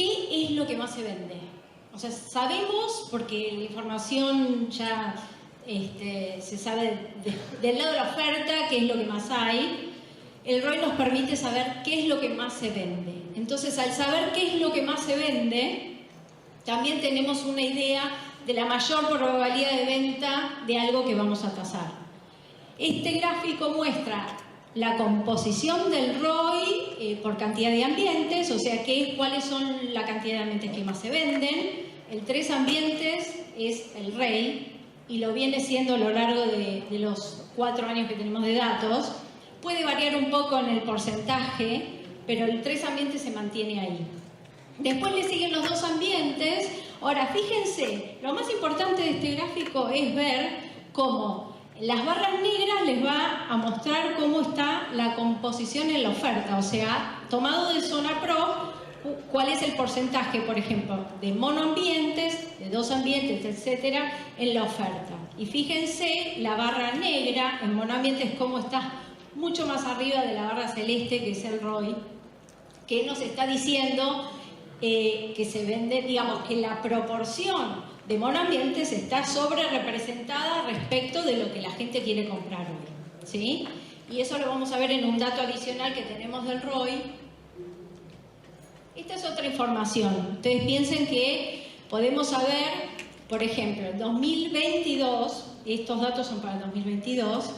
¿qué es lo que más se vende? O sea, sabemos, porque la información ya se sabe del lado de la oferta, qué es lo que más hay. El ROI nos permite saber qué es lo que más se vende. Entonces, al saber qué es lo que más se vende, también tenemos una idea de la mayor probabilidad de venta de algo que vamos a tasar. Este gráfico muestra la composición del ROI por cantidad de ambientes, o sea, cuáles son la cantidad de ambientes que más se venden. El 3 ambientes es el rey y lo viene siendo a lo largo de los 4 años que tenemos de datos. Puede variar un poco en el porcentaje, pero el 3 ambientes se mantiene ahí. Después le siguen los 2 ambientes. Ahora, fíjense, lo más importante de este gráfico es ver cómo las barras negras les va a mostrar cómo está la composición en la oferta. O sea, tomado de zona pro, cuál es el porcentaje, por ejemplo, de monoambientes, de 2 ambientes, etcétera, en la oferta. Y fíjense, la barra negra en monoambientes cómo está mucho más arriba de la barra celeste, que es el ROI, que nos está diciendo que se vende, digamos, que la proporción de monoambientes está sobre representada respecto de lo que la gente quiere comprar hoy, ¿sí? Y eso lo vamos a ver en un dato adicional que tenemos del ROI. Esta es otra información. Ustedes piensen que podemos saber, por ejemplo, en 2022, estos datos son para el 2022,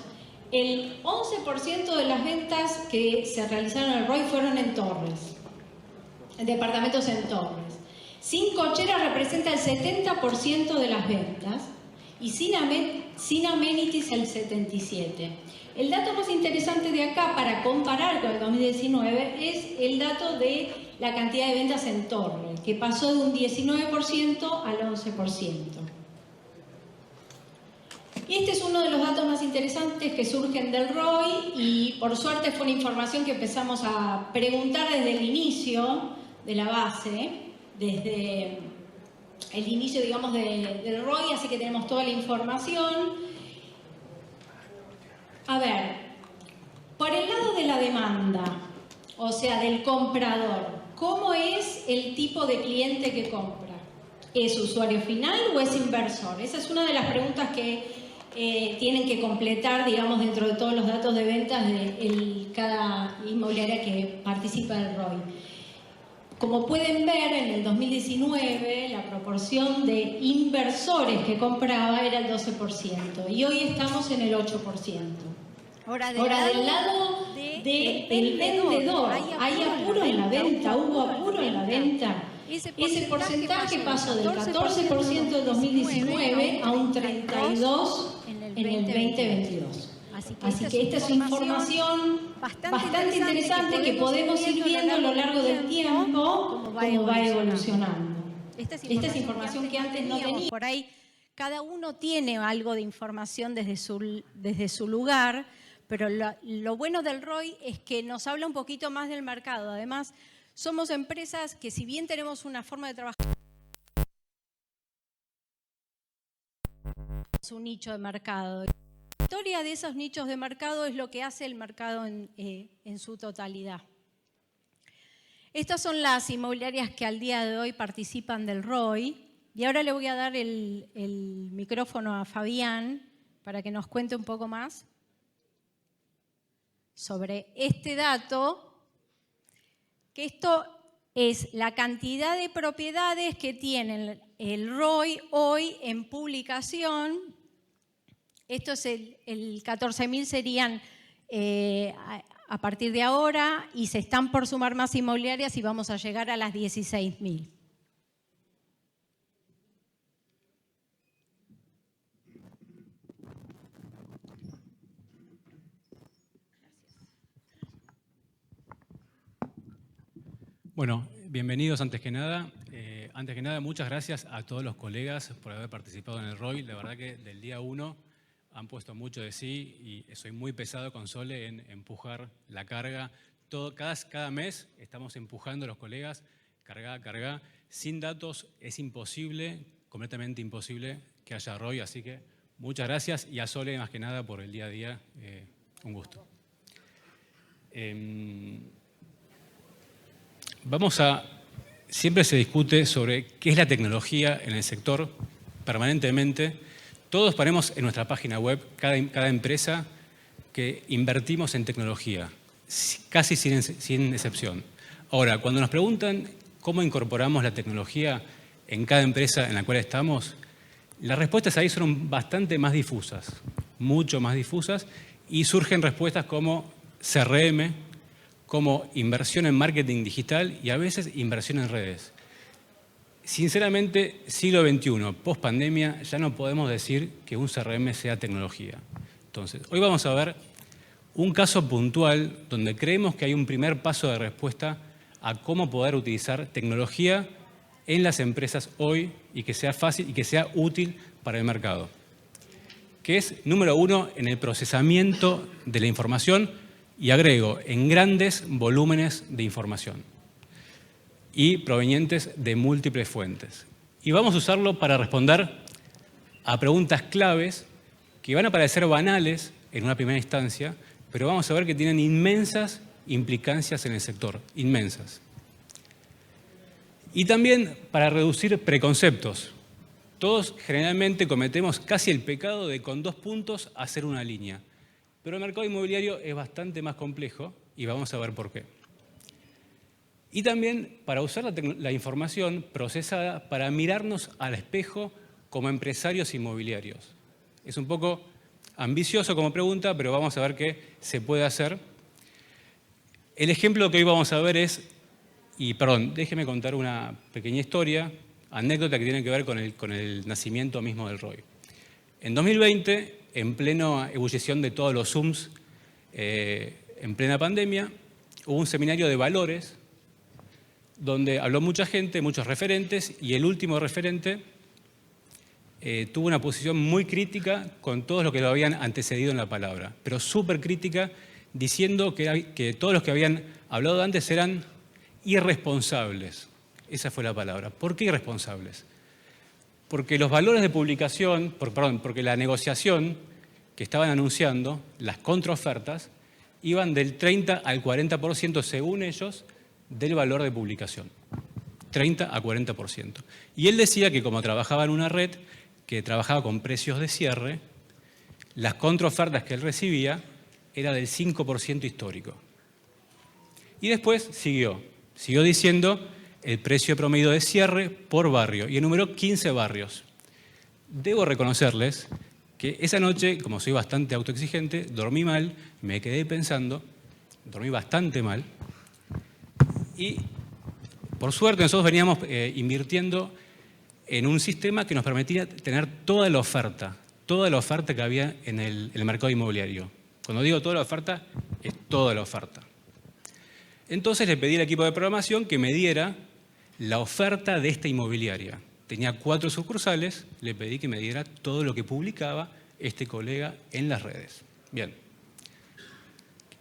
el 11% de las ventas que se realizaron en el ROI fueron en torres, en departamentos en torres. Sin cochera representa el 70% de las ventas y sin amenities el 77%. El dato más interesante de acá para comparar con el 2019 es el dato de la cantidad de ventas en torre, que pasó de un 19% al 11%. Y este es uno de los datos más interesantes que surgen del ROI y por suerte fue una información que empezamos a preguntar desde el inicio de la base, desde el inicio, digamos, del ROI, así que tenemos toda la información. A ver, por el lado de la demanda, o sea, del comprador, ¿cómo es el tipo de cliente que compra? ¿Es usuario final o es inversor? Esa es una de las preguntas que tienen que completar, digamos, dentro de todos los datos de ventas de cada inmobiliaria que participa del ROI. Como pueden ver, en el 2019 la proporción de inversores que compraba era el 12% y hoy estamos en el 8%. Ahora, del lado del vendedor, ¿hay apuro en la venta? ¿Hubo apuro en la venta? Ese porcentaje pasó del 14% del 2019 a un 32% en el 2022. Así que esta es información bastante interesante que podemos ir viendo a lo largo del tiempo cómo va evolucionando. Esta es información que antes no teníamos. Por ahí cada uno tiene algo de información desde su lugar, pero lo bueno del ROI es que nos habla un poquito más del mercado. Además, somos empresas que si bien tenemos una forma de trabajar, es un nicho de mercado. La historia de esos nichos de mercado es lo que hace el mercado en su totalidad. Estas son las inmobiliarias que al día de hoy participan del ROI. Y ahora le voy a dar el micrófono a Fabián para que nos cuente un poco más sobre este dato, que esto es la cantidad de propiedades que tienen el ROI hoy en publicación. Esto es el 14.000 serían a partir de ahora y se están por sumar más inmobiliarias y vamos a llegar a las 16.000. Bueno, bienvenidos antes que nada. Muchas gracias a todos los colegas por haber participado en el ROI. La verdad que del día 1 han puesto mucho de sí y soy muy pesado con Sole en empujar la carga. Cada mes estamos empujando a los colegas, carga. Sin datos es imposible, completamente imposible que haya ROI, así que muchas gracias y a Sole más que nada por el día a día. Un gusto. Vamos a siempre se discute sobre qué es la tecnología en el sector permanentemente. Todos ponemos en nuestra página web, cada empresa, que invertimos en tecnología, casi sin excepción. Ahora, cuando nos preguntan cómo incorporamos la tecnología en cada empresa en la cual estamos, las respuestas ahí son bastante más difusas, mucho más difusas, y surgen respuestas como CRM, como inversión en marketing digital y a veces inversión en redes. Sinceramente, siglo XXI, post pandemia, ya no podemos decir que un CRM sea tecnología. Entonces, hoy vamos a ver un caso puntual donde creemos que hay un primer paso de respuesta a cómo poder utilizar tecnología en las empresas hoy y que sea fácil y que sea útil para el mercado. Que es, número uno, en el procesamiento de la información y agrego, en grandes volúmenes de información y provenientes de múltiples fuentes. Y vamos a usarlo para responder a preguntas claves que van a parecer banales en una primera instancia, pero vamos a ver que tienen inmensas implicancias en el sector, inmensas. Y también para reducir preconceptos. Todos generalmente cometemos casi el pecado de con 2 puntos hacer una línea, pero el mercado inmobiliario es bastante más complejo y vamos a ver por qué. Y también para usar la información procesada para mirarnos al espejo como empresarios inmobiliarios. Es un poco ambicioso como pregunta, pero vamos a ver qué se puede hacer. El ejemplo que hoy vamos a ver es, déjeme contar una pequeña historia, anécdota que tiene que ver con el nacimiento mismo del ROI. En 2020, en plena ebullición de todos los Zooms, en plena pandemia, hubo un seminario de valores donde habló mucha gente, muchos referentes, y el último referente tuvo una posición muy crítica con todos los que lo habían antecedido en la palabra, pero súper crítica, diciendo que todos los que habían hablado antes eran irresponsables. Esa fue la palabra. ¿Por qué irresponsables? Porque los valores de publicación, porque la negociación que estaban anunciando, las contraofertas, iban del 30 al 40% según ellos del valor de publicación. 30 a 40%. Y él decía que como trabajaba en una red que trabajaba con precios de cierre, las contraofertas que él recibía era del 5% histórico. Y después siguió diciendo el precio promedio de cierre por barrio y enumeró 15 barrios. Debo reconocerles que esa noche, como soy bastante autoexigente, dormí mal, me quedé pensando, dormí bastante mal y por suerte nosotros veníamos invirtiendo en un sistema que nos permitía tener toda la oferta que había en el mercado inmobiliario. Cuando digo toda la oferta, es toda la oferta. Entonces le pedí al equipo de programación que me diera la oferta de esta inmobiliaria. Tenía 4 sucursales, le pedí que me diera todo lo que publicaba este colega en las redes. Bien.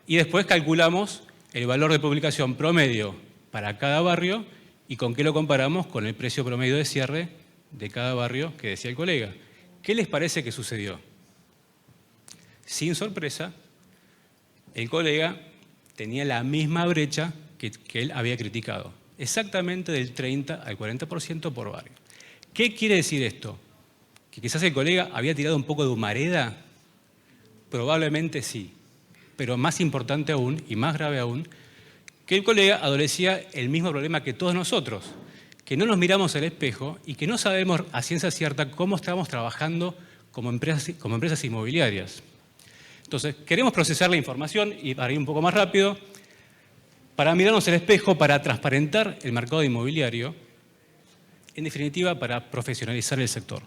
Y después calculamos el valor de publicación promedio para cada barrio y con qué lo comparamos con el precio promedio de cierre de cada barrio que decía el colega. ¿Qué les parece que sucedió? Sin sorpresa, el colega tenía la misma brecha que él había criticado, exactamente del 30 al 40% por barrio. ¿Qué quiere decir esto? ¿Que quizás el colega había tirado un poco de humareda? Probablemente sí, pero más importante aún y más grave aún, que el colega adolecía el mismo problema que todos nosotros, que no nos miramos al espejo y que no sabemos a ciencia cierta cómo estamos trabajando como empresas inmobiliarias. Entonces, queremos procesar la información y para ir un poco más rápido, para mirarnos al espejo, para transparentar el mercado inmobiliario, en definitiva, para profesionalizar el sector.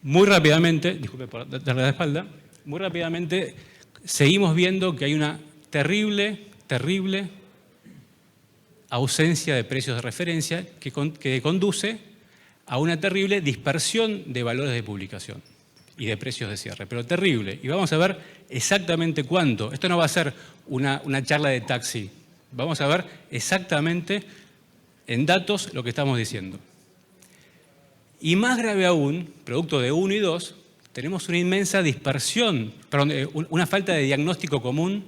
Muy rápidamente, disculpe por darle la espalda, muy rápidamente seguimos viendo que hay una terrible ausencia de precios de referencia que conduce a una terrible dispersión de valores de publicación y de precios de cierre, pero terrible. Y vamos a ver exactamente cuánto. Esto no va a ser una charla de taxi. Vamos a ver exactamente en datos lo que estamos diciendo. Y más grave aún, producto de 1 y 2, tenemos una inmensa dispersión, una falta de diagnóstico común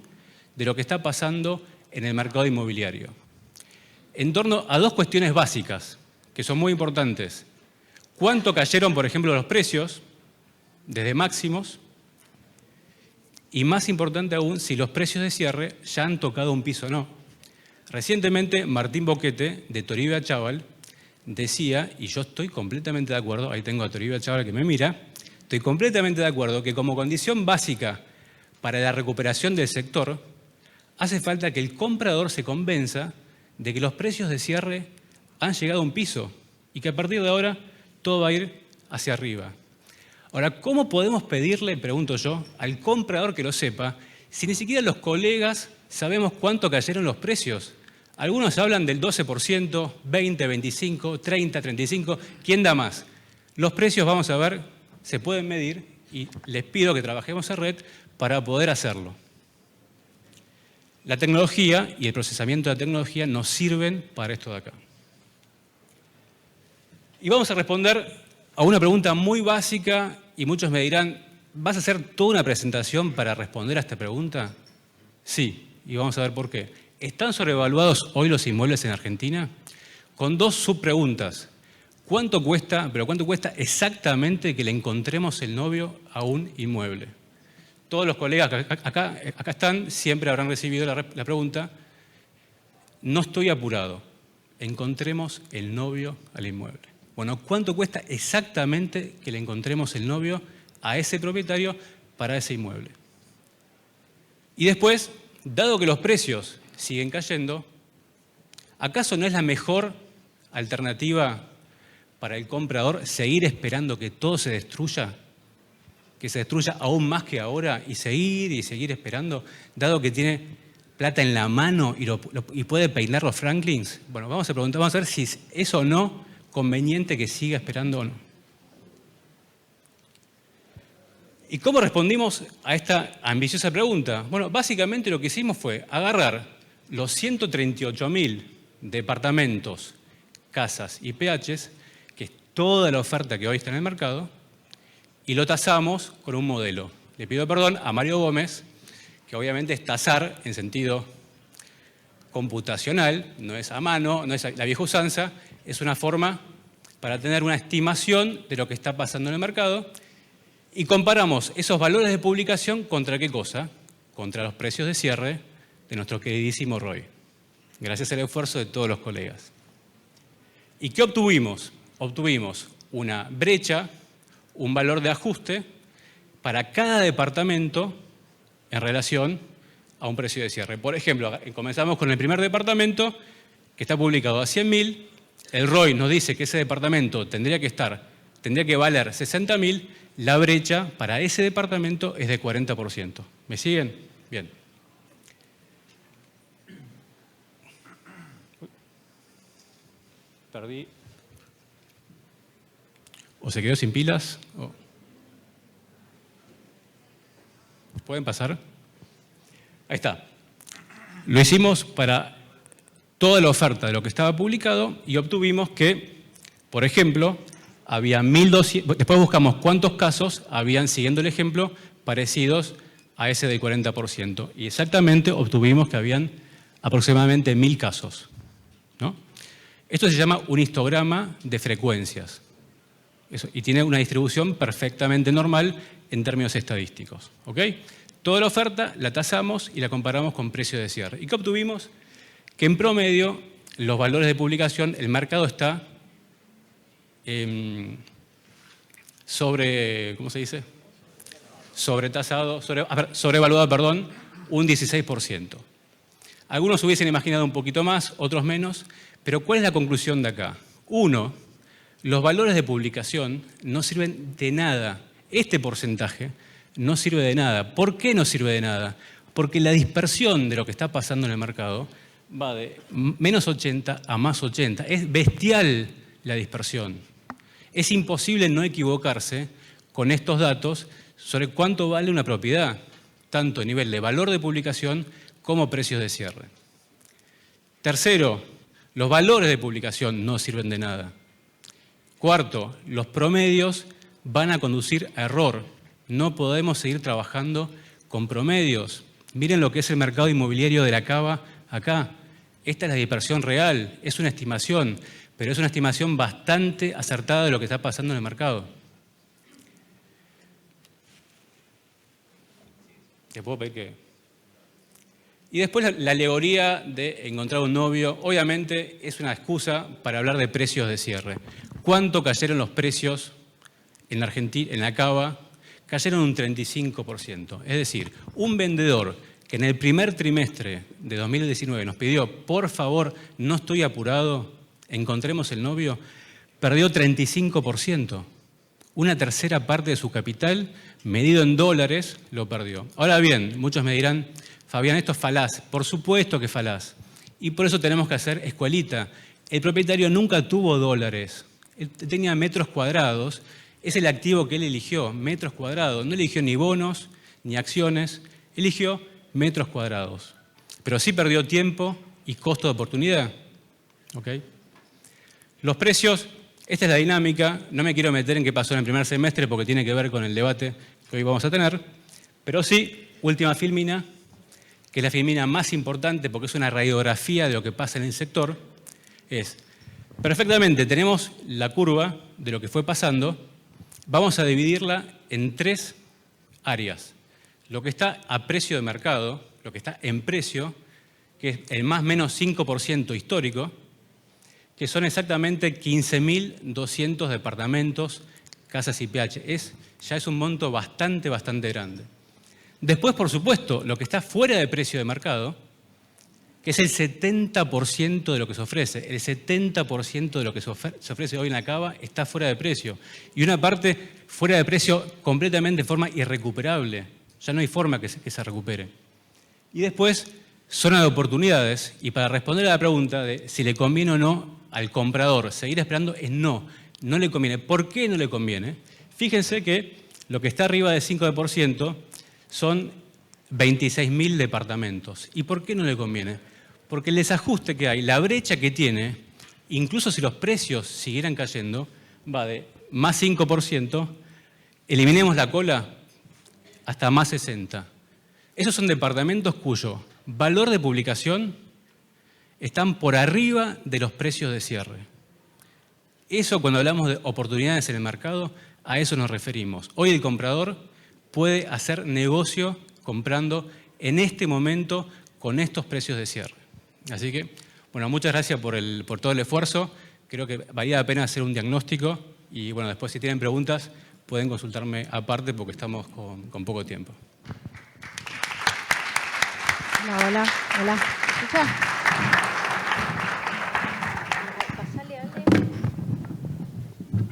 de lo que está pasando en el mercado inmobiliario. en torno a dos cuestiones básicas, que son muy importantes. ¿Cuánto cayeron, por ejemplo, los precios desde máximos? Y más importante aún, si los precios de cierre ya han tocado un piso o no. Recientemente, Martín Boquete, de Toribio Achával, decía, y yo estoy completamente de acuerdo, ahí tengo a Toribio Achával que me mira, estoy completamente de acuerdo que como condición básica para la recuperación del sector, hace falta que el comprador se convenza de que los precios de cierre han llegado a un piso y que a partir de ahora todo va a ir hacia arriba. Ahora, ¿cómo podemos pedirle, pregunto yo, al comprador que lo sepa, si ni siquiera los colegas sabemos cuánto cayeron los precios? Algunos hablan del 12%, 20, 25, 30, 35, ¿quién da más? Los precios, vamos a ver, se pueden medir y les pido que trabajemos en red para poder hacerlo. La tecnología y el procesamiento de la tecnología nos sirven para esto de acá. Y vamos a responder a una pregunta muy básica y muchos me dirán, ¿vas a hacer toda una presentación para responder a esta pregunta? Sí, y vamos a ver por qué. ¿Están sobrevaluados hoy los inmuebles en Argentina? Con dos subpreguntas. ¿Cuánto cuesta exactamente que le encontremos el novio a un inmueble? Todos los colegas que acá están siempre habrán recibido la pregunta, no estoy apurado, encontremos el novio al inmueble. Bueno, ¿cuánto cuesta exactamente que le encontremos el novio a ese propietario para ese inmueble? Y después, dado que los precios siguen cayendo, ¿acaso no es la mejor alternativa para el comprador seguir esperando que todo se destruya? Que se destruya aún más que ahora y seguir esperando, dado que tiene plata en la mano y puede peinar los Franklins. Bueno, vamos a ver si es o no conveniente que siga esperando o no. ¿Y cómo respondimos a esta ambiciosa pregunta? Bueno, básicamente lo que hicimos fue agarrar los 138.000 departamentos, casas y PHs, que es toda la oferta que hoy está en el mercado, y lo tasamos con un modelo. Le pido perdón a Mario Gómez, que obviamente es tasar en sentido computacional, no es a mano, no es la vieja usanza, es una forma para tener una estimación de lo que está pasando en el mercado y comparamos esos valores de publicación contra ¿qué cosa? Contra los precios de cierre de nuestro queridísimo ROI, gracias al esfuerzo de todos los colegas. ¿Y qué obtuvimos? Obtuvimos una brecha, un valor de ajuste para cada departamento en relación a un precio de cierre. Por ejemplo, comenzamos con el primer departamento que está publicado a 100.000, el ROI nos dice que ese departamento tendría que valer 60.000, la brecha para ese departamento es de 40%. ¿Me siguen? Bien. Perdí. ¿O se quedó sin pilas? ¿Pueden pasar? Ahí está. Lo hicimos para toda la oferta de lo que estaba publicado y obtuvimos que, por ejemplo, había 1.200... Después buscamos cuántos casos habían, siguiendo el ejemplo, parecidos a ese del 40%. Y exactamente obtuvimos que habían aproximadamente 1.000 casos, ¿no? Esto se llama un histograma de frecuencias. Y tiene una distribución perfectamente normal en términos estadísticos. ¿Ok? Toda la oferta la tasamos y la comparamos con precios de cierre. ¿Y qué obtuvimos? Que en promedio los valores de publicación, el mercado está ¿cómo se dice? Sobrevaluado, perdón, un 16%. Algunos hubiesen imaginado un poquito más, otros menos, pero ¿cuál es la conclusión de acá? Uno, los valores de publicación no sirven de nada. Este porcentaje no sirve de nada. ¿Por qué no sirve de nada? Porque la dispersión de lo que está pasando en el mercado va de menos 80 a más 80. Es bestial la dispersión. Es imposible no equivocarse con estos datos sobre cuánto vale una propiedad, tanto a nivel de valor de publicación como precios de cierre. Tercero, los valores de publicación no sirven de nada. Cuarto, los promedios van a conducir a error. No podemos seguir trabajando con promedios. Miren lo que es el mercado inmobiliario de la Cava acá. Esta es la dispersión real, es una estimación, pero es una estimación bastante acertada de lo que está pasando en el mercado. ¿Te puedo pedir que...? Y después la alegoría de encontrar un novio, obviamente es una excusa para hablar de precios de cierre. ¿Cuánto cayeron los precios en Argentina, en la cava? Cayeron un 35%. Es decir, un vendedor que en el primer trimestre de 2019 nos pidió, por favor, no estoy apurado, encontremos el novio, perdió 35%. Una tercera parte de su capital, medido en dólares, lo perdió. Ahora bien, muchos me dirán, Fabián, esto es falaz. Por supuesto que es falaz. Y por eso tenemos que hacer escuelita. El propietario nunca tuvo dólares. Él tenía metros cuadrados. Es el activo que él eligió, metros cuadrados. No eligió ni bonos, ni acciones. Eligió metros cuadrados. Pero sí perdió tiempo y costo de oportunidad. ¿Okay? Los precios, esta es la dinámica. No me quiero meter en qué pasó en el primer semestre porque tiene que ver con el debate que hoy vamos a tener. Pero sí, última filmina, que es la filmina más importante porque es una radiografía de lo que pasa en el sector, es, perfectamente, tenemos la curva de lo que fue pasando, vamos a dividirla en 3 áreas. Lo que está a precio de mercado, lo que está en precio, que es el más o menos 5% histórico, que son exactamente 15.200 departamentos, casas IPH. Ya es un monto bastante grande. Después, por supuesto, lo que está fuera de precio de mercado, que es el 70% de lo que se ofrece. El 70% de lo que se ofrece hoy en la cava está fuera de precio. Y una parte fuera de precio completamente de forma irrecuperable. Ya no hay forma que se recupere. Y después, zona de oportunidades. Y para responder a la pregunta de si le conviene o no al comprador seguir esperando, es no. No le conviene. ¿Por qué no le conviene? Fíjense que lo que está arriba del 5% son 26.000 departamentos. ¿Y por qué no le conviene? Porque el desajuste que hay, la brecha que tiene, incluso si los precios siguieran cayendo, va de más 5%, eliminemos la cola, hasta más 60%. Esos son departamentos cuyo valor de publicación están por arriba de los precios de cierre. Eso, cuando hablamos de oportunidades en el mercado, a eso nos referimos. Hoy el comprador puede hacer negocio comprando en este momento con estos precios de cierre. Así que, bueno, muchas gracias por todo el esfuerzo. Creo que valía la pena hacer un diagnóstico y, bueno, después si tienen preguntas pueden consultarme aparte porque estamos con poco tiempo. Hola.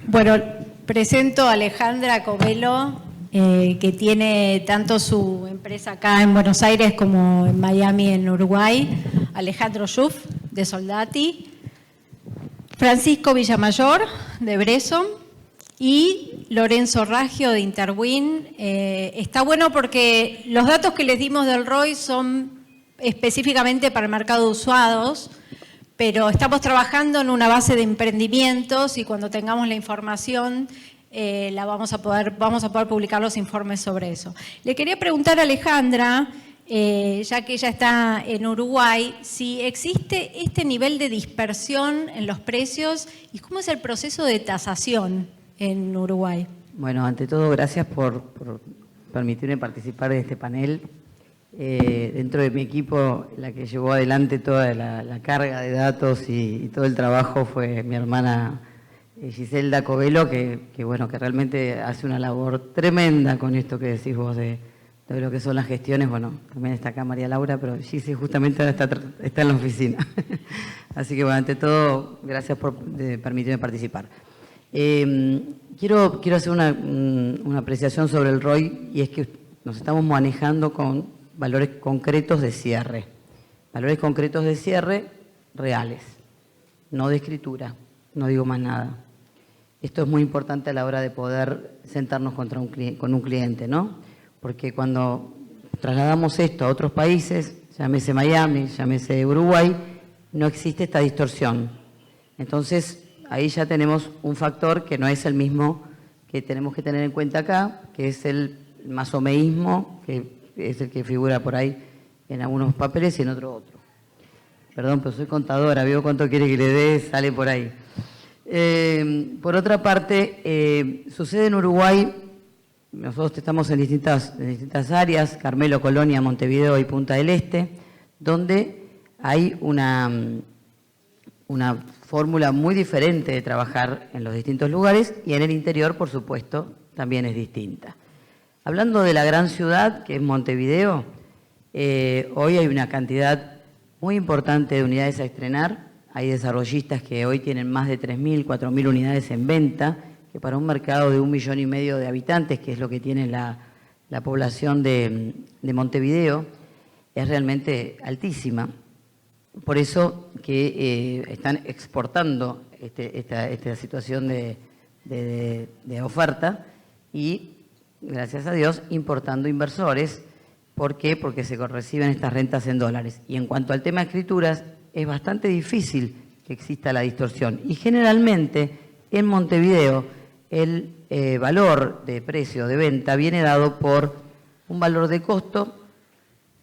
Bueno, presento a Alejandra Covelo, que tiene tanto su empresa acá en Buenos Aires como en Miami, en Uruguay. Alejandro Schuff, de Soldati. Francisco Villamayor, de Bresson. Y Lorenzo Raggio, de Interwin. Está bueno porque los datos que les dimos del ROI son específicamente para el mercado de usados, pero estamos trabajando en una base de emprendimientos y cuando tengamos la información vamos a poder publicar los informes sobre eso. Le quería preguntar a Alejandra, ya que ella está en Uruguay, si existe este nivel de dispersión en los precios y cómo es el proceso de tasación en Uruguay. Bueno, ante todo, gracias por permitirme participar de este panel. Dentro de mi equipo, la que llevó adelante toda la carga de datos y todo el trabajo fue mi hermana Giselda Covelo, que realmente hace una labor tremenda con esto que decís vos de lo que son las gestiones. Bueno, también está acá María Laura, pero Gise justamente ahora está en la oficina. Así que, bueno, ante todo, gracias por permitirme participar. Quiero hacer una apreciación sobre el ROI, y es que nos estamos manejando con valores concretos de cierre. Valores concretos de cierre reales, no de escritura, no digo más nada. Esto es muy importante a la hora de poder sentarnos con un cliente, ¿no? Porque cuando trasladamos esto a otros países, llámese Miami, llámese Uruguay, no existe esta distorsión. Entonces, ahí ya tenemos un factor que no es el mismo que tenemos que tener en cuenta acá, que es el masomeísmo, que es el que figura por ahí en algunos papeles y en otro. Perdón, pero soy contadora, veo cuánto quiere que le dé, sale por ahí. Por otra parte, sucede en Uruguay, nosotros estamos en distintas áreas, Carmelo, Colonia, Montevideo y Punta del Este, donde hay una fórmula muy diferente de trabajar en los distintos lugares y en el interior, por supuesto, también es distinta. Hablando de la gran ciudad, que es Montevideo, hoy hay una cantidad muy importante de unidades a estrenar. Hay desarrollistas que hoy tienen más de 3.000, 4.000 unidades en venta, que para un mercado de 1,5 millones de habitantes, que es lo que tiene la población de Montevideo, es realmente altísima. Por eso que están exportando esta situación de oferta y, gracias a Dios, importando inversores. ¿Por qué? Porque se reciben estas rentas en dólares. Y en cuanto al tema de escrituras, es bastante difícil que exista la distorsión. Y generalmente en Montevideo el valor de precio de venta viene dado por un valor de costo,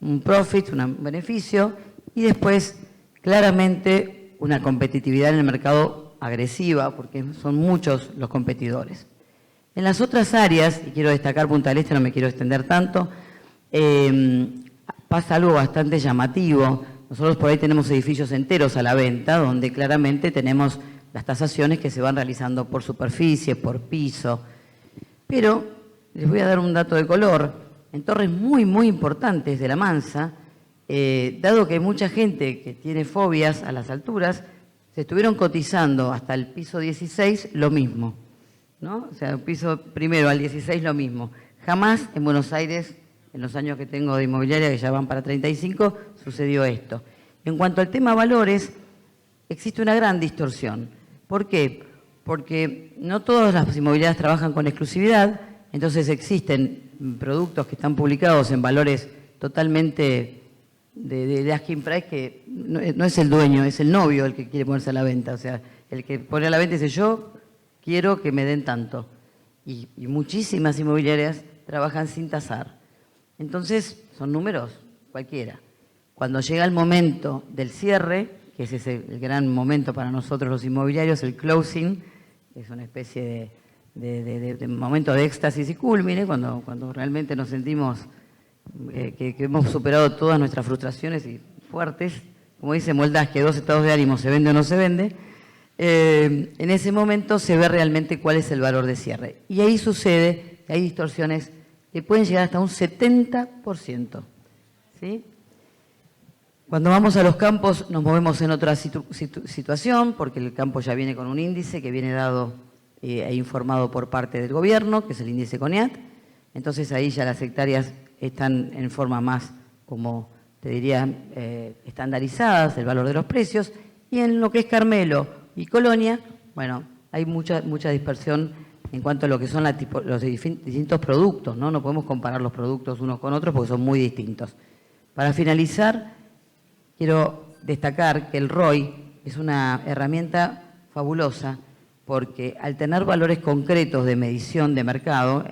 un profit, un beneficio, y después claramente una competitividad en el mercado agresiva, porque son muchos los competidores. En las otras áreas, y quiero destacar Punta del Este, no me quiero extender tanto, pasa algo bastante llamativo. Nosotros por ahí tenemos edificios enteros a la venta, donde claramente tenemos las tasaciones que se van realizando por superficie, por piso. Pero les voy a dar un dato de color. En torres muy, muy importantes de La Mansa, dado que hay mucha gente que tiene fobias a las alturas, se estuvieron cotizando hasta el piso 16 lo mismo, ¿no? O sea, el piso primero al 16 lo mismo. Jamás en Buenos Aires, en los años que tengo de inmobiliaria, que ya van para 35, sucedió esto. En cuanto al tema valores, existe una gran distorsión. ¿Por qué? Porque no todas las inmobiliarias trabajan con exclusividad, entonces existen productos que están publicados en valores totalmente de asking price, que no es el dueño, es el novio el que quiere ponerse a la venta. O sea, el que pone a la venta dice, yo quiero que me den tanto. Y muchísimas inmobiliarias trabajan sin tasar. Entonces, son números cualquiera. Cuando llega el momento del cierre, que ese es el gran momento para nosotros los inmobiliarios, el closing, es una especie de momento de éxtasis y cúlmine, cuando realmente nos sentimos que hemos superado todas nuestras frustraciones y fuertes, como dice Moldás, que 2 estados de ánimo, se vende o no se vende, en ese momento se ve realmente cuál es el valor de cierre. Y ahí sucede que hay distorsiones que pueden llegar hasta un 70%. ¿Sí? Cuando vamos a los campos nos movemos en otra situación, porque el campo ya viene con un índice que viene dado e informado por parte del gobierno, que es el índice CONIAT. Entonces ahí ya las hectáreas están en forma más, como te diría, estandarizadas, el valor de los precios. Y en lo que es Carmelo y Colonia, bueno, hay mucha dispersión en cuanto a lo que son los distintos productos, ¿no? No podemos comparar los productos unos con otros porque son muy distintos. Para finalizar, quiero destacar que el ROI es una herramienta fabulosa porque al tener valores concretos de medición de mercado,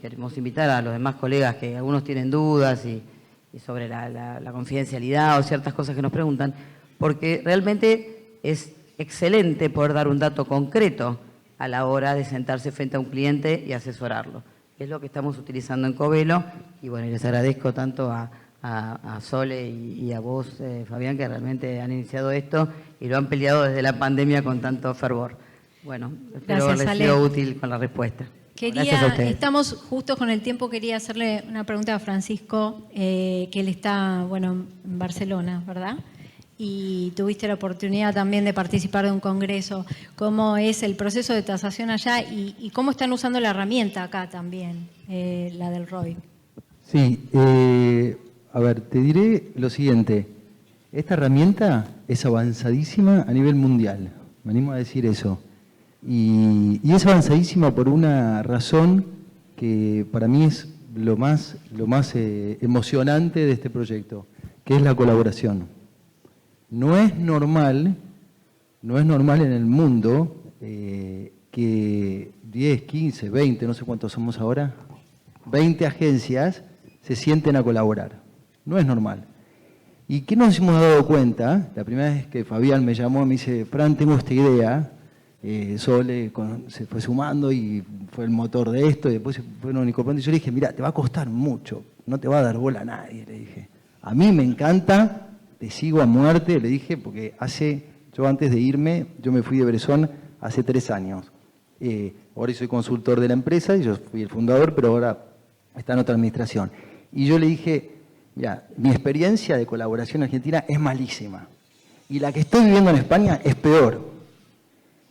queremos invitar a los demás colegas que algunos tienen dudas y sobre la confidencialidad o ciertas cosas que nos preguntan, porque realmente es excelente poder dar un dato concreto a la hora de sentarse frente a un cliente y asesorarlo. Es lo que estamos utilizando en Covelo y bueno, les agradezco tanto a Sole y a vos, Fabián, que realmente han iniciado esto y lo han peleado desde la pandemia con tanto fervor. Bueno, espero haberles sido útil con la respuesta. Gracias a ustedes. Estamos justos con el tiempo, quería hacerle una pregunta a Francisco, que él está, bueno, en Barcelona, ¿verdad? Y tuviste la oportunidad también de participar de un congreso. ¿Cómo es el proceso de tasación allá y cómo están usando la herramienta acá también, la del ROI? Sí, a ver, te diré lo siguiente. Esta herramienta es avanzadísima a nivel mundial, me animo a decir eso. Y es avanzadísima por una razón que para mí es lo más emocionante de este proyecto, que es la colaboración. No es normal en el mundo que 10, 15, 20, no sé cuántos somos ahora, 20 agencias se sienten a colaborar. No es normal. ¿Y qué nos hemos dado cuenta? La primera vez que Fabián me llamó, me dice, Fran, tengo esta idea. Sole se fue sumando y fue el motor de esto, y después se fueron incorporando. Y yo le dije, mira, te va a costar mucho, no te va a dar bola a nadie, le dije. A mí me encanta, te sigo a muerte, le dije, porque yo antes de irme, yo me fui de Brezón hace 3 años. Ahora soy consultor de la empresa, y yo fui el fundador, pero ahora está en otra administración. Y yo le dije, mira, mi experiencia de colaboración en Argentina es malísima. Y la que estoy viviendo en España es peor.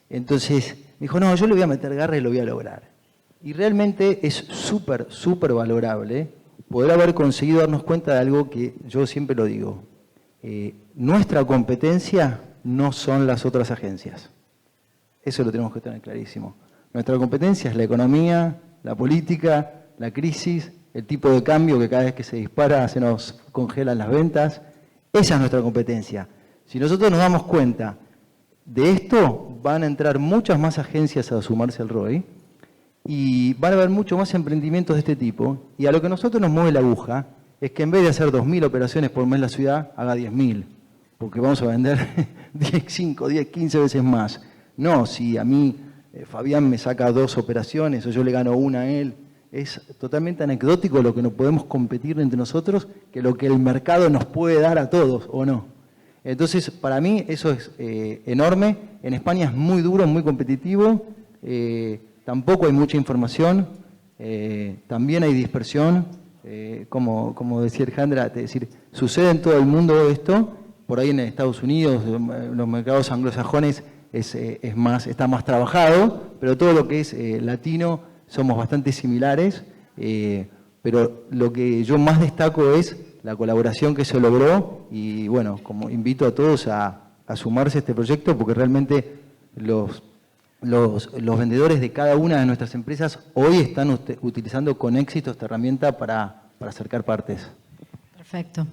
Entonces, me dijo, no, yo le voy a meter garra y lo voy a lograr. Y realmente es súper, súper valorable poder haber conseguido darnos cuenta de algo que yo siempre lo digo. Nuestra competencia no son las otras agencias. Eso lo tenemos que tener clarísimo. Nuestra competencia es la economía, la política, la crisis, el tipo de cambio que cada vez que se dispara se nos congelan las ventas. Esa es nuestra competencia. Si nosotros nos damos cuenta de esto, van a entrar muchas más agencias a sumarse al ROI y van a haber mucho más emprendimientos de este tipo. Y a lo que nosotros nos mueve la aguja es que en vez de hacer 2.000 operaciones por mes la ciudad, haga 10.000. Porque vamos a vender 5, 10, 15 veces más. No, si a mí Fabián me saca 2 operaciones o yo le gano una a él, es totalmente anecdótico lo que nos podemos competir entre nosotros que lo que el mercado nos puede dar a todos, ¿o no? Entonces, para mí eso es enorme. En España es muy duro, muy competitivo. Tampoco hay mucha información. También hay dispersión. Como decía Alejandra, es decir, sucede en todo el mundo esto. Por ahí en Estados Unidos, los mercados anglosajones está más trabajado, pero todo lo que es latino somos bastante similares. Pero lo que yo más destaco es la colaboración que se logró y bueno, como invito a todos a sumarse a este proyecto porque realmente los vendedores de cada una de nuestras empresas hoy están utilizando con éxito esta herramienta para acercar partes. Perfecto.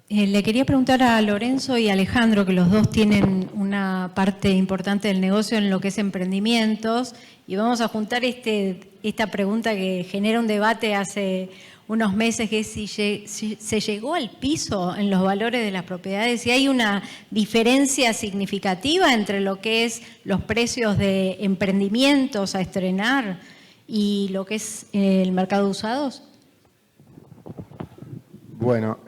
Le quería preguntar a Lorenzo y a Alejandro, que los dos tienen una parte importante del negocio en lo que es emprendimientos, y vamos a juntar esta pregunta que genera un debate hace unos meses, que es si se llegó al piso en los valores de las propiedades, si hay una diferencia significativa entre lo que es los precios de emprendimientos a estrenar y lo que es el mercado de usados. Bueno,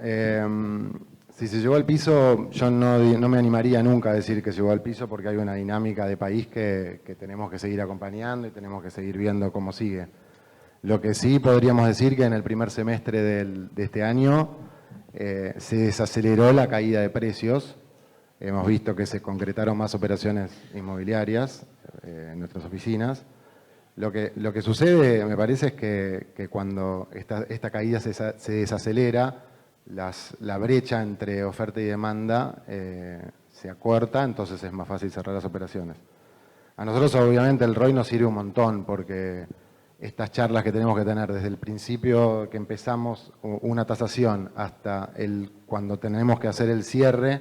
si se llegó al piso, yo no me animaría nunca a decir que llegó al piso porque hay una dinámica de país que tenemos que seguir acompañando y tenemos que seguir viendo cómo sigue. Lo que sí podríamos decir que en el primer semestre de este año se desaceleró la caída de precios. Hemos visto que se concretaron más operaciones inmobiliarias en nuestras oficinas. Lo que sucede, me parece, es que cuando esta caída se desacelera, la brecha entre oferta y demanda se acorta, entonces es más fácil cerrar las operaciones. A nosotros, obviamente, el ROI nos sirve un montón porque estas charlas que tenemos que tener desde el principio que empezamos una tasación hasta cuando tenemos que hacer el cierre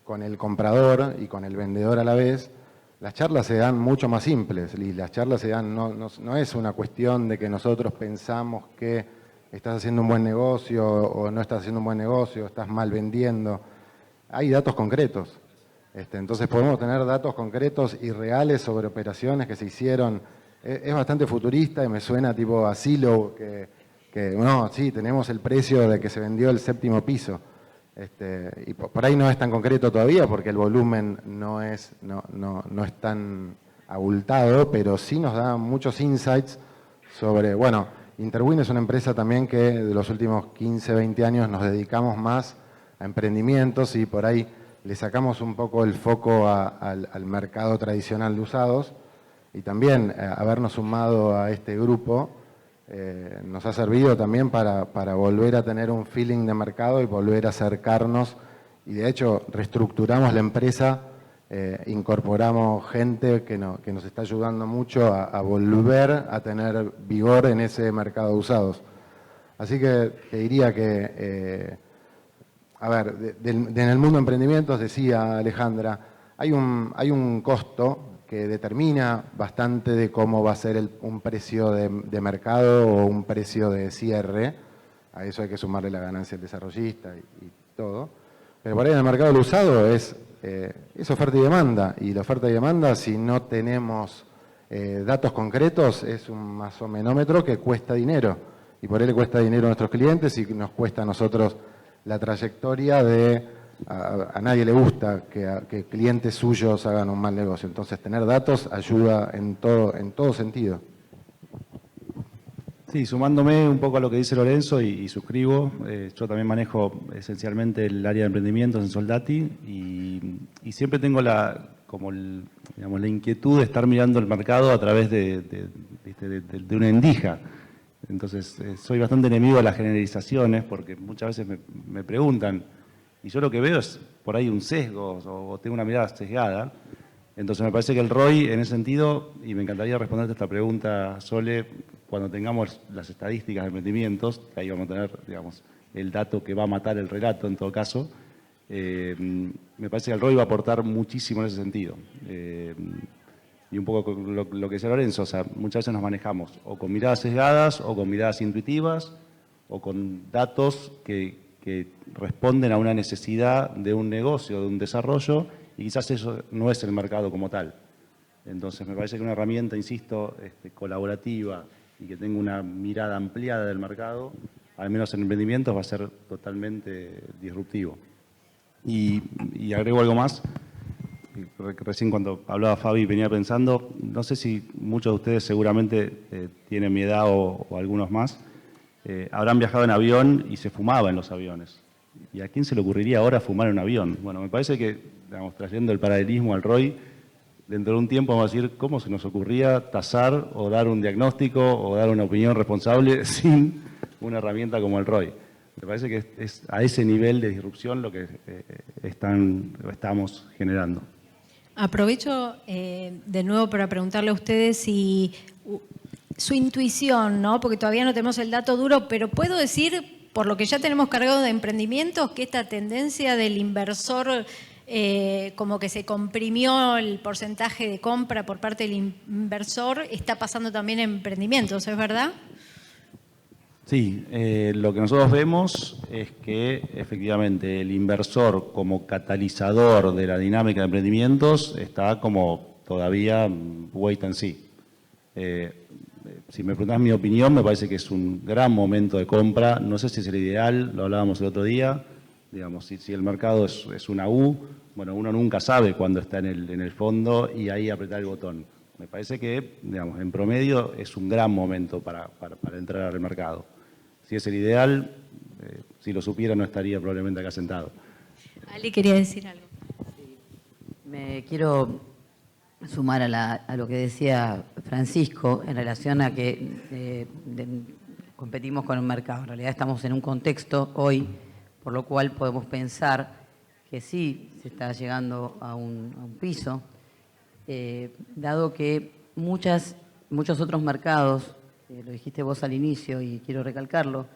con el comprador y con el vendedor a la vez, las charlas se dan mucho más simples y las charlas se dan, no es una cuestión de que nosotros pensamos que estás haciendo un buen negocio o no estás haciendo un buen negocio, estás mal vendiendo. Hay datos concretos. Entonces podemos tener datos concretos y reales sobre operaciones que se hicieron. Es bastante futurista y me suena tipo a Silo, que no, sí, tenemos el precio de que se vendió el 7º piso. Y por ahí no es tan concreto todavía porque el volumen no es tan abultado, pero sí nos da muchos insights sobre, bueno, Interwin es una empresa también que de los últimos 15, 20 años nos dedicamos más a emprendimientos y por ahí le sacamos un poco el foco al mercado tradicional de usados y también habernos sumado a este grupo nos ha servido también para volver a tener un feeling de mercado y volver a acercarnos y de hecho reestructuramos la empresa, incorporamos gente que nos está ayudando mucho a volver a tener vigor en ese mercado de usados. Así que te diría que, a ver, en el mundo de emprendimientos, decía Alejandra, hay un costo que determina bastante de cómo va a ser un precio de mercado o un precio de cierre. A eso hay que sumarle la ganancia del desarrollista y todo, pero por ahí en el mercado del usado es oferta y demanda, y la oferta y demanda, si no tenemos datos concretos, es un masomenómetro que cuesta dinero, y por ahí le cuesta dinero a nuestros clientes y nos cuesta a nosotros la trayectoria de... A nadie le gusta que clientes suyos hagan un mal negocio, entonces tener datos ayuda en todo sentido. Sí, sumándome un poco a lo que dice Lorenzo y suscribo, yo también manejo esencialmente el área de emprendimientos en Soldati y siempre tengo la inquietud de estar mirando el mercado a través de una endija. Entonces, soy bastante enemigo de las generalizaciones porque muchas veces me preguntan, y yo lo que veo es por ahí un sesgo o tengo una mirada sesgada. Entonces me parece que el ROI en ese sentido, y me encantaría responderte esta pregunta, Sole, cuando tengamos las estadísticas de emprendimientos, que ahí vamos a tener, digamos, el dato que va a matar el relato en todo caso, me parece que el ROI va a aportar muchísimo en ese sentido. Y un poco lo que decía Lorenzo, o sea, muchas veces nos manejamos o con miradas sesgadas o con miradas intuitivas o con datos que responden a una necesidad de un negocio, de un desarrollo, y quizás eso no es el mercado como tal. Entonces me parece que una herramienta, insisto, colaborativa y que tenga una mirada ampliada del mercado, al menos en emprendimientos, va a ser totalmente disruptivo. Y agrego algo más. Recién cuando hablaba Fabi venía pensando, no sé si muchos de ustedes seguramente tienen mi edad o algunos más, habrán viajado en avión y se fumaba en los aviones. ¿Y a quién se le ocurriría ahora fumar en un avión? Bueno, me parece que, digamos, trayendo el paralelismo al ROI, dentro de un tiempo vamos a decir cómo se nos ocurría tasar o dar un diagnóstico o dar una opinión responsable sin una herramienta como el ROI. Me parece que es a ese nivel de disrupción lo que estamos generando. Aprovecho de nuevo para preguntarle a ustedes si su intuición, ¿no? Porque todavía no tenemos el dato duro, pero puedo decir, por lo que ya tenemos cargado de emprendimientos, que esta tendencia del inversor, como que se comprimió el porcentaje de compra por parte del inversor, está pasando también en emprendimientos, ¿es verdad? Sí, lo que nosotros vemos es que efectivamente el inversor como catalizador de la dinámica de emprendimientos está como todavía wait and see. Si me preguntas mi opinión, me parece que es un gran momento de compra. No sé si es el ideal, lo hablábamos el otro día. Digamos, si el mercado es una U, bueno, uno nunca sabe cuándo está en el fondo y ahí apretar el botón. Me parece que, digamos, en promedio es un gran momento para entrar al mercado. Si es el ideal, si lo supiera no estaría probablemente acá sentado. Ali quería decir algo. Me quiero sumar a lo que decía Francisco en relación a que competimos con un mercado. En realidad estamos en un contexto hoy, por lo cual podemos pensar que sí se está llegando a un piso, dado que muchos otros mercados, lo dijiste vos al inicio y quiero recalcarlo,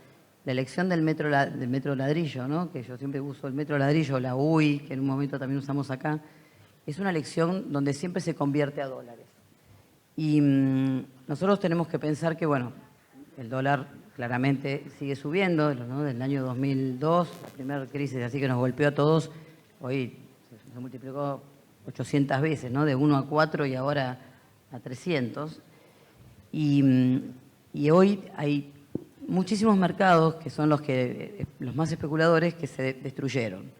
la elección del metro ladrillo, ¿no? Que yo siempre uso el metro ladrillo, la UI, que en un momento también usamos acá, es una elección donde siempre se convierte a dólares. Y nosotros tenemos que pensar que, bueno, el dólar claramente sigue subiendo, ¿no? Del año 2002, la primera crisis así que nos golpeó a todos, hoy se multiplicó 800 veces, ¿no? De 1 a 4 y ahora a 300. Y hoy hay muchísimos mercados que son los más especuladores que se destruyeron.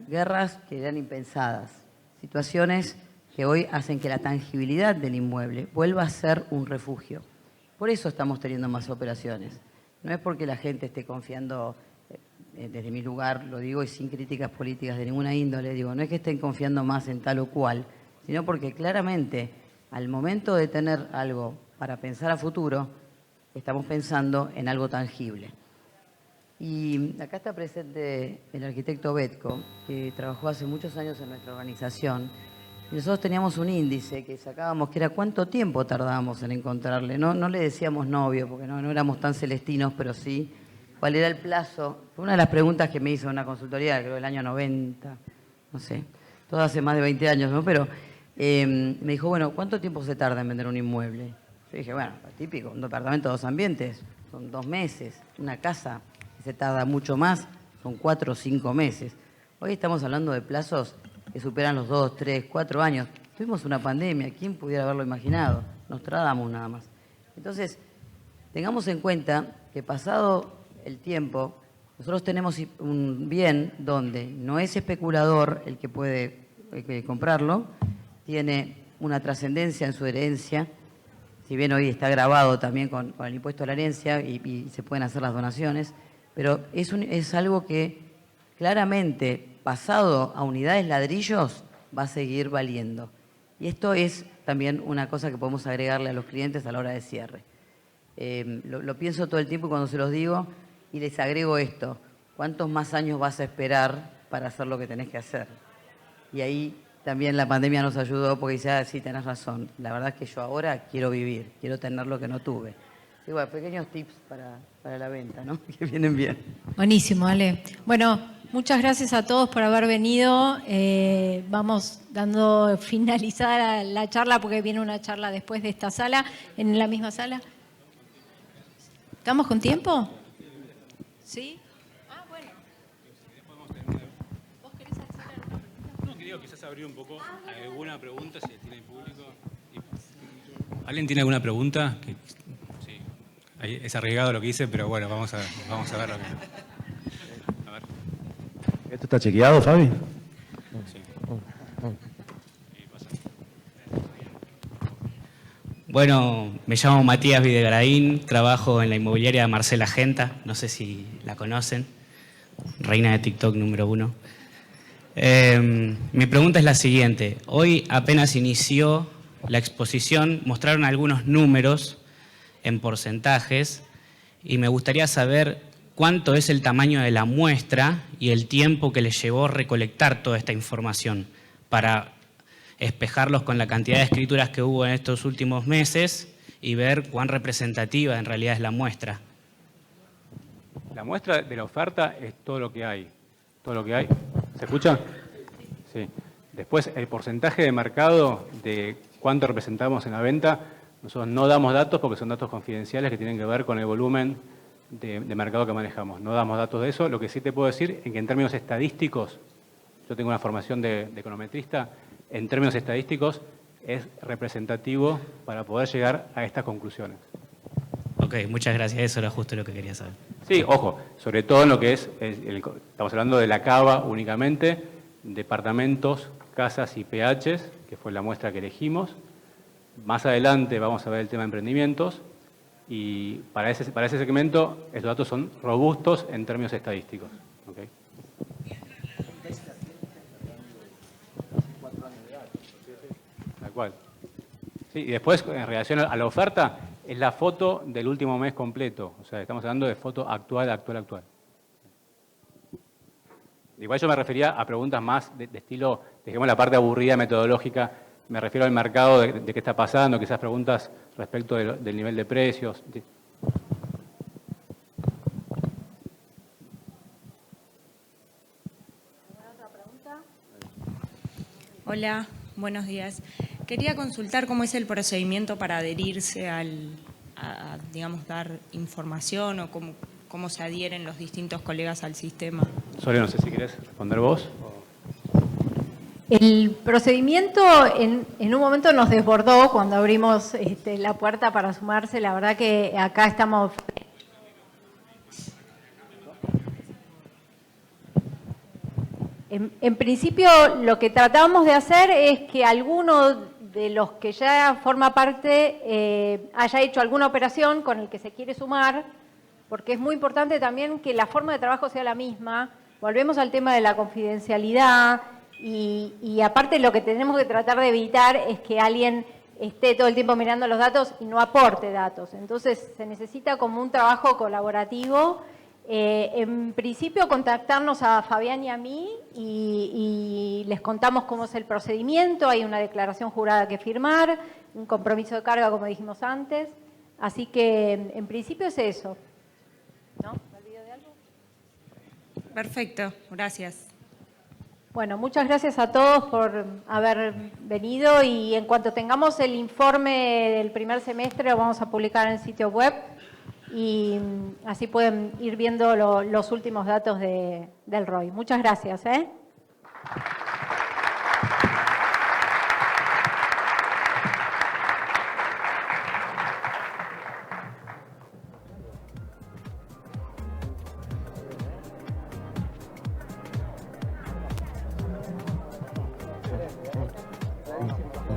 Guerras que eran impensadas, situaciones que hoy hacen que la tangibilidad del inmueble vuelva a ser un refugio. Por eso estamos teniendo más operaciones. No es porque la gente esté confiando, desde mi lugar lo digo y sin críticas políticas de ninguna índole, digo, no es que estén confiando más en tal o cual, sino porque claramente al momento de tener algo para pensar a futuro, estamos pensando en algo tangible. Y acá está presente el arquitecto Betko, que trabajó hace muchos años en nuestra organización. Y nosotros teníamos un índice que sacábamos, que era cuánto tiempo tardábamos en encontrarle. No le decíamos novio, porque no éramos tan celestinos, pero sí cuál era el plazo. Fue una de las preguntas que me hizo una consultoría, creo del año 90, no sé, todo hace más de 20 años, ¿no? Pero me dijo, bueno, ¿cuánto tiempo se tarda en vender un inmueble? Yo dije, bueno, típico, un departamento de 2 ambientes, son 2 meses, una casa se tarda mucho más, son 4 o 5 meses. Hoy estamos hablando de plazos que superan los 2, 3, 4 años. Tuvimos una pandemia, ¿quién pudiera haberlo imaginado? Nostradamus nada más. Entonces, tengamos en cuenta que pasado el tiempo, nosotros tenemos un bien donde no es especulador el que puede comprarlo, tiene una trascendencia en su herencia, si bien hoy está grabado también con el impuesto a la herencia y se pueden hacer las donaciones, pero es algo que claramente, pasado a unidades ladrillos, va a seguir valiendo. Y esto es también una cosa que podemos agregarle a los clientes a la hora de cierre. Lo pienso todo el tiempo cuando se los digo y les agrego esto. ¿Cuántos más años vas a esperar para hacer lo que tenés que hacer? Y ahí también la pandemia nos ayudó porque dice, sí, tenés razón. La verdad es que yo ahora quiero vivir, quiero tener lo que no tuve. Sí, bueno, pequeños tips para la venta, ¿no? Que vienen bien. Buenísimo, Ale. Bueno, muchas gracias a todos por haber venido. Vamos dando finalizada la charla porque viene una charla después de esta sala, en la misma sala. ¿Estamos con tiempo? ¿Sí? Ah, bueno. ¿Vos querés hacer alguna pregunta? No, quería quizás abrir un poco alguna pregunta, si tiene el público. ¿Alguien tiene alguna pregunta? Sí. Es arriesgado lo que hice, pero bueno, vamos a ver lo que... A ver. ¿Esto está chequeado, Fabi? Sí. Bueno, me llamo Matías Videgaray, trabajo en la inmobiliaria Marcela Genta, no sé si la conocen, reina de TikTok número 1. Mi pregunta es la siguiente. Hoy apenas inició la exposición, mostraron algunos números en porcentajes y me gustaría saber cuánto es el tamaño de la muestra y el tiempo que les llevó recolectar toda esta información para espejarlos con la cantidad de escrituras que hubo en estos últimos meses y ver cuán representativa en realidad es la muestra. La muestra de la oferta es todo lo que hay. Todo lo que hay. ¿Se escucha? Sí. Después, el porcentaje de mercado de cuánto representamos en la venta, nosotros no damos datos porque son datos confidenciales que tienen que ver con el volumen de mercado que manejamos. No damos datos de eso. Lo que sí te puedo decir es que en términos estadísticos, yo tengo una formación de econometrista, en términos estadísticos es representativo para poder llegar a estas conclusiones. Ok, muchas gracias. Eso era justo lo que quería saber. Sí, ojo, sobre todo en lo que es, estamos hablando de la cava únicamente, departamentos, casas y PHs, que fue la muestra que elegimos. Más adelante vamos a ver el tema de emprendimientos y para ese segmento estos datos son robustos en términos estadísticos. ¿Okay? Tal cual. Sí, y después, en relación a la oferta, es la foto del último mes completo. O sea, estamos hablando de foto actual. Igual yo me refería a preguntas más de estilo, dejemos la parte aburrida metodológica, me refiero al mercado de qué está pasando, quizás preguntas respecto del nivel de precios. Hola, buenos días. Quería consultar cómo es el procedimiento para adherirse a digamos, dar información o cómo se adhieren los distintos colegas al sistema. Sole, no sé si querés responder vos. El procedimiento en un momento nos desbordó cuando abrimos la puerta para sumarse. La verdad que acá estamos... En principio, lo que tratábamos de hacer es que alguno de los que ya forma parte haya hecho alguna operación con el que se quiere sumar, porque es muy importante también que la forma de trabajo sea la misma. Volvemos al tema de la confidencialidad y aparte lo que tenemos que tratar de evitar es que alguien esté todo el tiempo mirando los datos y no aporte datos. Entonces, se necesita como un trabajo colaborativo. En principio, contactarnos a Fabián y a mí y les contamos cómo es el procedimiento. Hay una declaración jurada que firmar, un compromiso de carga, como dijimos antes. Así que, en principio, es eso. ¿No? ¿Me olvido de algo? Perfecto, gracias. Bueno, muchas gracias a todos por haber venido y en cuanto tengamos el informe del primer semestre lo vamos a publicar en el sitio web y así pueden ir viendo los últimos datos del ROI. Muchas gracias.